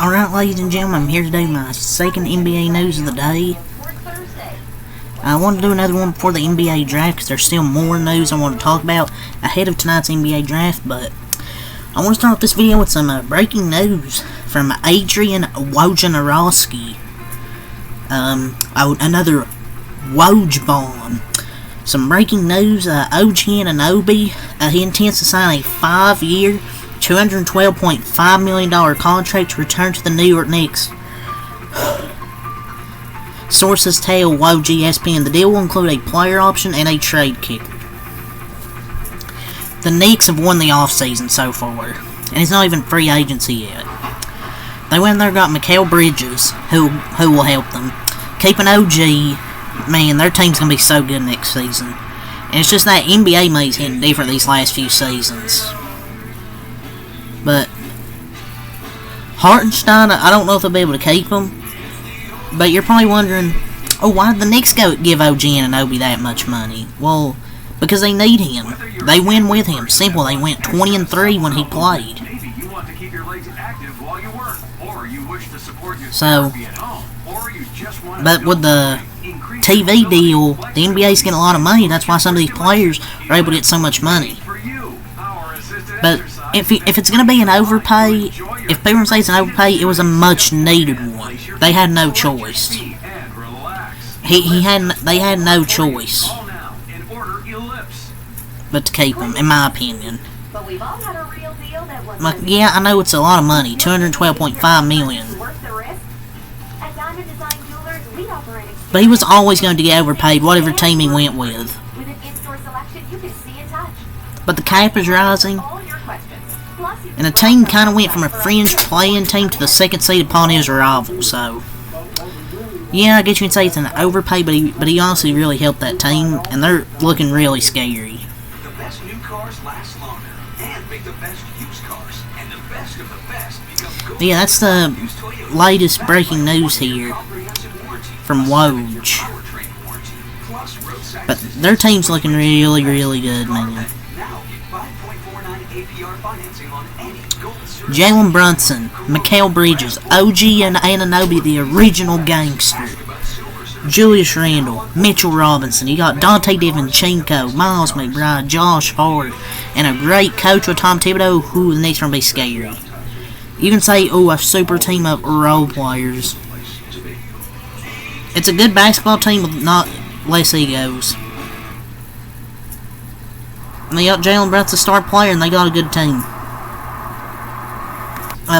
Alright, ladies and gentlemen, I'm here to do my second NBA news of the day. I wanted to do another one before the NBA draft because there's still more news I want to talk about ahead of tonight's NBA draft, but I want to start off this video with some breaking news from Adrian Wojnarowski. Another Woj bomb. Some breaking news, OG Anunoby, he intends to sign a 5-year, $212.5 million contract to return to the New York Knicks. Sources tell Woj ESPN the deal will include a player option and a trade kicker. The Knicks have won the offseason so far, and it's not even free agency yet. They went there and got Mikal Bridges, who will help them. Keeping OG, man, their team's going to be so good next season. And it's just that NBA money's hitting different these last few seasons. But Hartenstein, I don't know if they'll be able to keep him. But you're probably wondering, why did the Knicks give OG Anunoby that much money? Well, because they need him. They win with him. Simple, they went 20-3 when he played. So, but with the TV deal, the NBA's getting a lot of money. That's why some of these players are able to get so much money. But if it's going to be an overpay, if people say it's an overpay, it was a much needed one. They had no choice. They had no choice but to keep him, in my opinion. Like, yeah, I know it's a lot of money, $212.5 million. But he was always going to get overpaid, whatever team he went with. But the cap is rising. And the team kind of went from a fringe playing team to the second seed upon his arrival, so yeah, I guess you can say it's an overpay, but he honestly really helped that team, and they're looking really scary. But yeah, that's the latest breaking news here from Woj. But their team's looking really, really good, man. Jalen Brunson, Mikal Bridges, OG and Anunoby, the original gangster. Julius Randle, Mitchell Robinson. You got Dante DiVincenzo, Miles McBride, Josh Hart, and a great coach with Tom Thibodeau, who the Knicks are going to be scary. You can say, a super team of role players. It's a good basketball team with not less egos. And they got Jalen Brunson, star player, and they got a good team.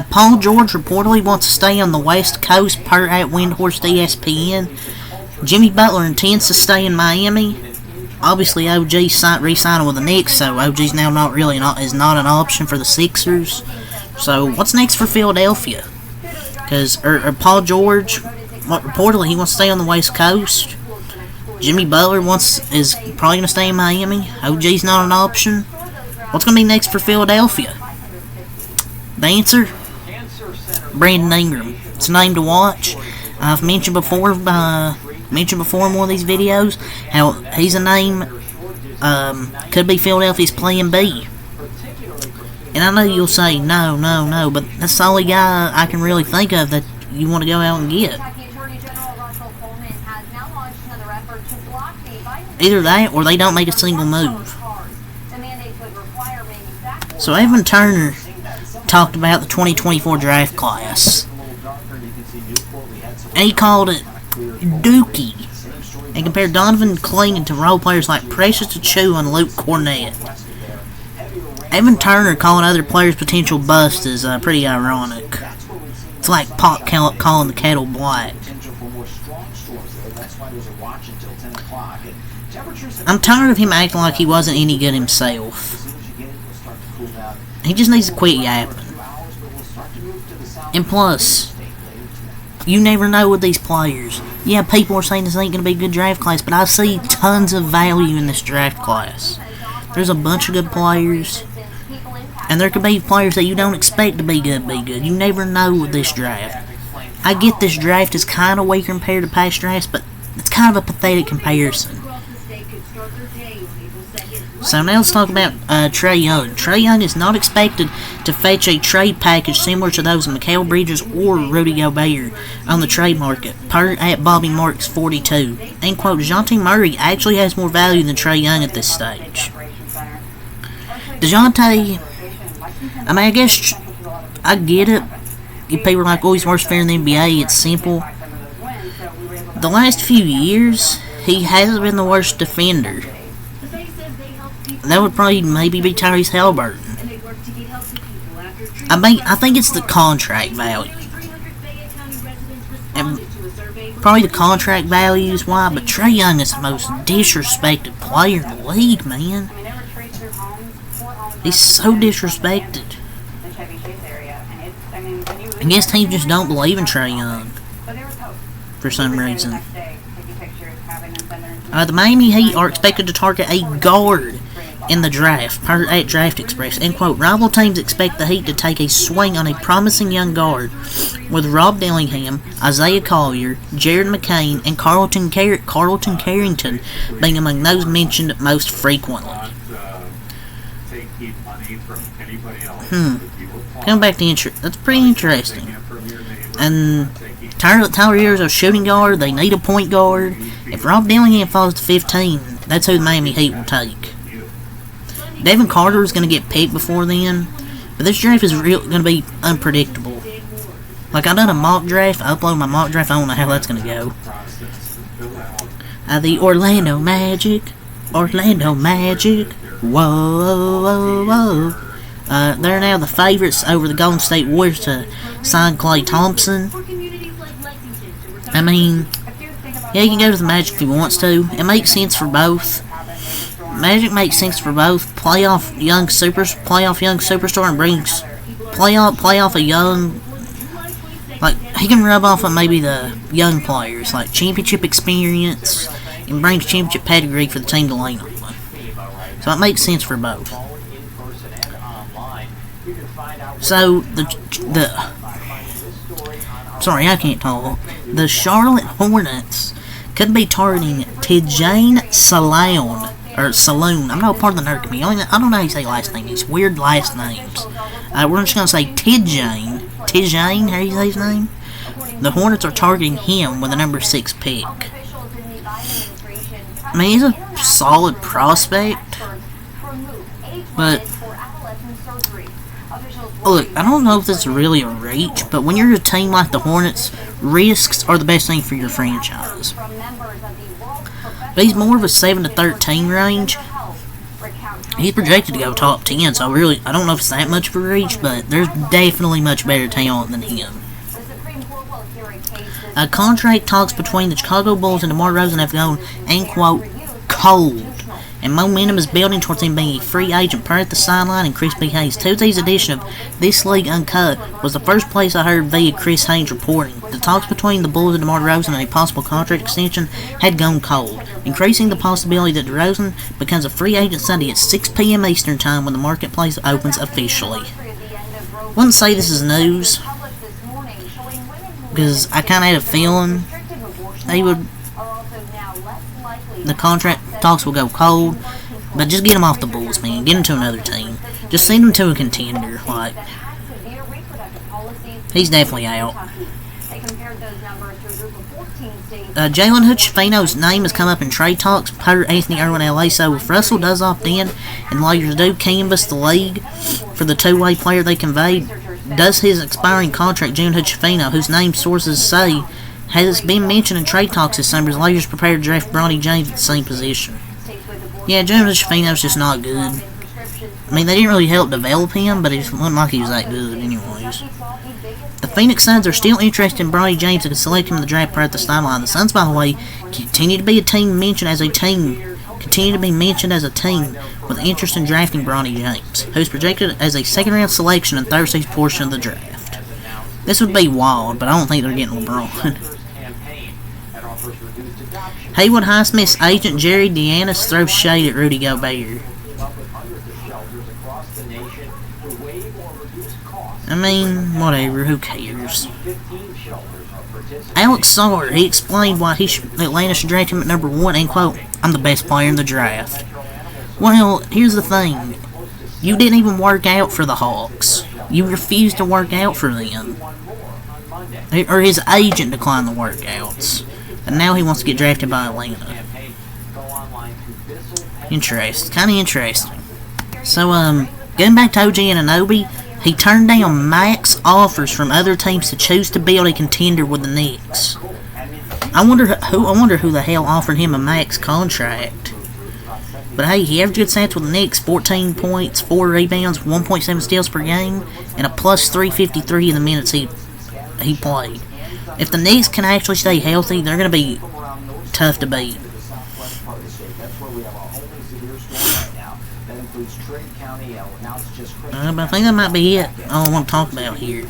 Paul George reportedly wants to stay on the West Coast per at Windhorst ESPN. Jimmy Butler intends to stay in Miami. Obviously, OG re-signing with the Knicks, so OG's now not an option for the Sixers. So, what's next for Philadelphia? Because Paul George, reportedly he wants to stay on the West Coast. Jimmy Butler is probably going to stay in Miami. OG's not an option. What's going to be next for Philadelphia? The answer? Brandon Ingram. It's a name to watch. I've mentioned before in one of these videos how he's a name, could be Philadelphia's plan B. And I know you'll say, no, but that's the only guy I can really think of that you want to go out and get. Either that or they don't make a single move. So Evan Turner talked about the 2024 draft class, and he called it dookie, and compared Donovan Clingan to role players like Precious Achiuwa and Luke Cornett. Evan Turner calling other players potential busts is pretty ironic. It's like Pop calling the kettle black. I'm tired of him acting like he wasn't any good himself. He just needs to quit yapping. And plus, you never know with these players. Yeah, people are saying this ain't going to be a good draft class, but I see tons of value in this draft class. There's a bunch of good players, and there could be players that you don't expect to be good. You never know with this draft. I get this draft is kind of weaker compared to past drafts, but it's kind of a pathetic comparison. So now let's talk about Trae Young. Trae Young is not expected to fetch a trade package similar to those of Mikal Bridges or Rudy Gobert on the trade market, per at Bobby Marks 42. End quote. DeJounte Murray actually has more value than Trae Young at this stage. DeJounte, I mean, I guess I get it. If people are like, oh, he's worse fair in the NBA, it's simple. The last few years, he hasn't been the worst defender. That would probably maybe be Tyrese Halliburton. I think it's the contract value. And probably the contract value is why, but Trae Young is the most disrespected player in the league, man. He's so disrespected. I guess teams just don't believe in Trae Young for some reason. The Miami Heat are expected to target a guard in the draft, per at Draft Express. End quote. Rival teams expect the Heat to take a swing on a promising young guard, with Rob Dillingham, Isaiah Collier, Jared McCain, and Carlton Carrington being among those mentioned most frequently. Coming back to interest, that's pretty interesting. And Tyler Hero's a shooting guard. They need a point guard. If Rob Dillingham falls to 15, that's who the Miami Heat will take. Devin Carter is going to get picked before then, but this draft is going to be unpredictable. Like, I done a mock draft. I uploaded my mock draft. I don't know how that's going to go. The Orlando Magic. Whoa. They're now the favorites over the Golden State Warriors to sign Klay Thompson. I mean, yeah, he can go to the Magic if he wants to. It makes sense for both. Magic makes sense for both. Playoff young superstar and brings playoff a young, like, he can rub off on maybe the young players, like championship experience, and brings championship pedigree for the team to lean on. So it makes sense for both. So sorry, I can't talk. The Charlotte Hornets could be targeting Tidjane Saloon. I'm not part of the nerd community. I don't know how you say last name. These weird last names. We're just going to say Tidjane. Tidjane, how do you say his name? The Hornets are targeting him with the number 6 pick. I mean, he's a solid prospect. But look, I don't know if this is really a reach, but when you're a team like the Hornets, risks are the best thing for your franchise. But he's more of a 7 to 13 range. He's projected to go top 10, so I don't know if it's that much of a reach, but there's definitely much better talent than him. Contract talks between the Chicago Bulls and DeMar DeRozan have gone, end quote, cold. And momentum is building towards him being a free agent, per at the sideline and Chris B. Hayes. Tuesday's edition of This League Uncut was the first place I heard via Chris Haynes reporting. The talks between the Bulls and DeMar DeRozan and a possible contract extension had gone cold, increasing the possibility that DeRozan becomes a free agent Sunday at 6 p.m. Eastern Time when the marketplace opens officially. Wouldn't say this is news, because I kind of had a feeling the contract talks will go cold, but just get him off the Bulls, man. Get him to another team. Just send him to a contender. Like, he's definitely out. Jalen Hood-Schifino's name has come up in trade talks per Anthony Irwin LA. So if Russell does opt in and Lakers do canvass the league for the two-way player they conveyed, does his expiring contract, Jalen Hood-Schifino, whose name sources say has been mentioned in trade talks this summer as Lakers prepare to draft Bronny James at the same position. Yeah, Jalen Hood-Schifino's just not good. I mean, they didn't really help develop him, but it wasn't like he was that good anyways. The Phoenix Suns are still interested in Bronny James and can select him in the draft prior to the sideline. The Suns, by the way, continue to be mentioned as a team with interest in drafting Bronny James, who's projected as a second-round selection in Thursday's portion of the draft. This would be wild, but I don't think they're getting LeBron. Haywood Highsmith's agent Jerry Deanis throws shade at Rudy Gobert. I mean, whatever, who cares? Alex Sawyer, he explained why Atlanta should draft him at number 1, and quote, I'm the best player in the draft. Well, here's the thing. You didn't even work out for the Hawks. You refused to work out for them. Or his agent declined the workouts. And now he wants to get drafted by Atlanta. Interesting. Kind of interesting. So, going back to OG Anunoby, he turned down max offers from other teams to choose to build a contender with the Knicks. I wonder who the hell offered him a max contract. But hey, he averaged good stats with the Knicks: 14 points, 4 rebounds, 1.7 steals per game, and a plus 353 in the minutes he played. If the Knicks can actually stay healthy, they're going to be tough to beat. But I think that might be it. All I want to talk about here.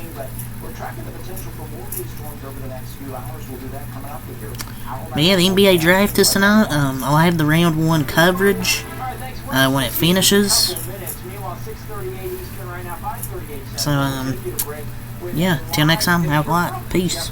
But yeah, the NBA draft is tonight. I'll have the round 1 coverage when it finishes. So, yeah, till next time, have a lot. Peace.